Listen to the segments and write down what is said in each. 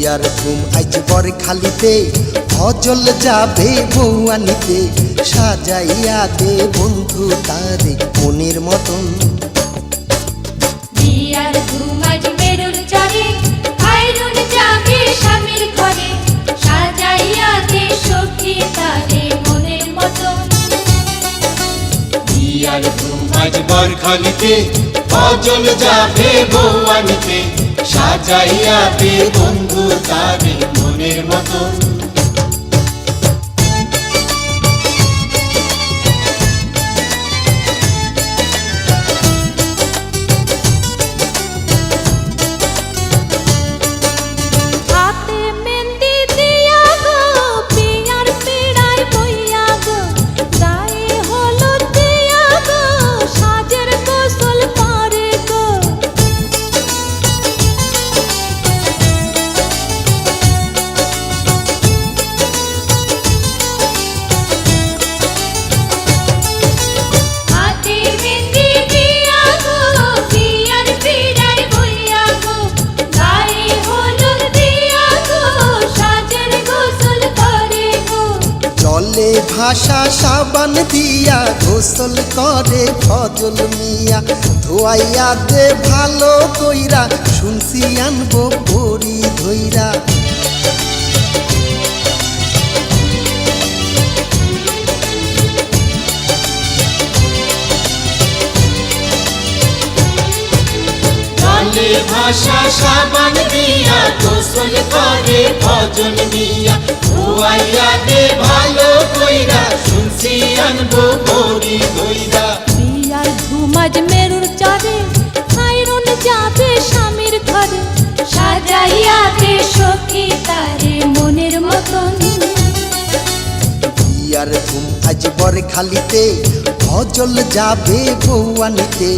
বিয়ার ঘুম আজ বর খালিতে ফজল যাবে বউ আনিতে সাজাইয়া দে বন্ধু তারে মনের মতন বিয়ার ঘুম আজ মেরুর চরে খাইরুন যাবে স্বামীর ঘরে সাজাইয়া দে সখী তারে মনের মতন বিয়ার ঘুম আজ বর খালিতে ফজল যাবে বউ আনিতে সাজাইয়া দে বন্ধু তারে মনের মতন হাতে মেহেন্দি দিয়া গো বিয়ার পিড়ায় বইয়া গো গায়ে হলুদ দিয়া গো সাজের গোসল করে গো হাতে মেহেন্দি দিয়া গো বিয়ার পিড়ায় বইয়া গো গায়ে হলুদ দিয়া গো সাজের গোসল করে গো জলে ভাষা সাবান দিয়া গোসল করে ফজল মিয়া ধোয়াইয়া দে ভালো কইরা শুনছি আনবো বড়ি ধইরা জলে ভাষা সাবান দিয়া গোসল করে ফজল মিয়া ধোয়াইয়া দে ভালো কইরা শুনছি আনবো বড়ি ধইরা বিয়ার ধুমাজ মেরুর চরে খাইরুন যাবে স্বামীর ঘরে সাজাইয়া দে সখী তারে মনের মতন বিয়ার ঘুম আজ বর খালিতে ফজল যাবে বউ আনিতে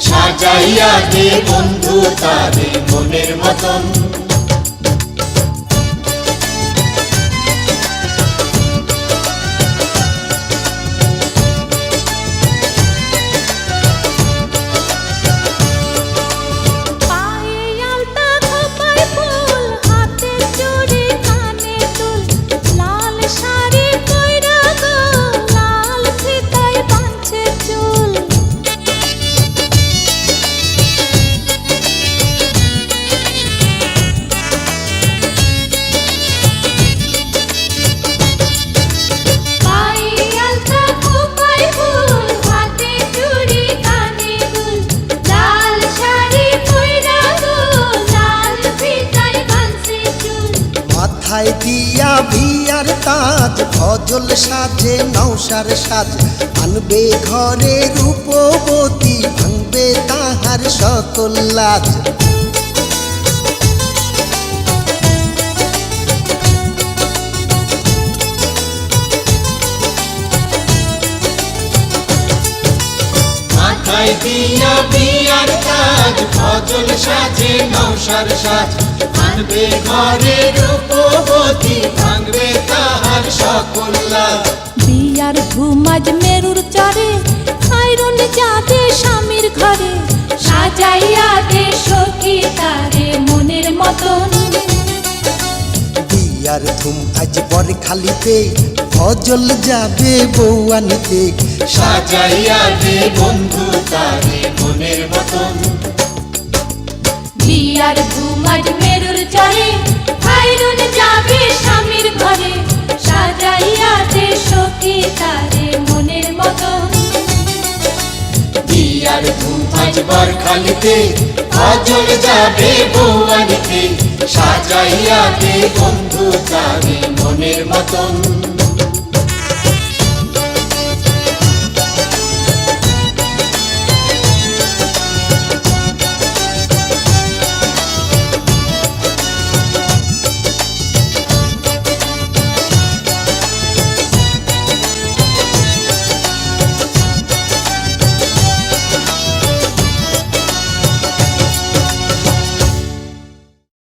সাজাইয়া দে বন্ধু তারে মনের মতন পায়ে আলতা খোপায় ফুল হাতে চুড়ি কানে দুল লাল শাড়ি কইরা গো লাল ফিতায় বাঁধছে চুল পায়ে আলতা খোপায় ফুল হাতে চুড়ি কানে দুল লাল শাড়ি কইরা গো লাল ফিতায় বাঁধছে চুল মাথায় দিয়া বিয়ার তাজ ফজল সাজে নৌসার সাজ আনবে ঘরে রূপবতী ভাঙবে তাহার সকল লাজ মাথায় দিয়া বিয়ার তাজ ফজল সাজে নৌসার সাজ আনবে ঘরে রূপবতী ভাঙবে তাহার সকল লাজ বিয়ার ধুমাজ মেরুর চরে খাইরুন যাবে স্বামীর ঘরে সাজাইয়া দে সখী তারে মনের মতন বিয়ার ধুম আজ বর খালিতে ফজল যাবে বউ আনিতে সাজাইয়া দে বন্ধু তারে মনের মতন বিয়ার ধুমাজ মেরুর চরে খাইরুন যাবে স্বামীর ঘরে সাজাইয়া দে সখী তারে মনের মতন বিয়ার ধুম আজ বর খালিতে ফজল যাবে বউ আনিতে সাজাইয়া দে বন্ধু তারে মনের মতন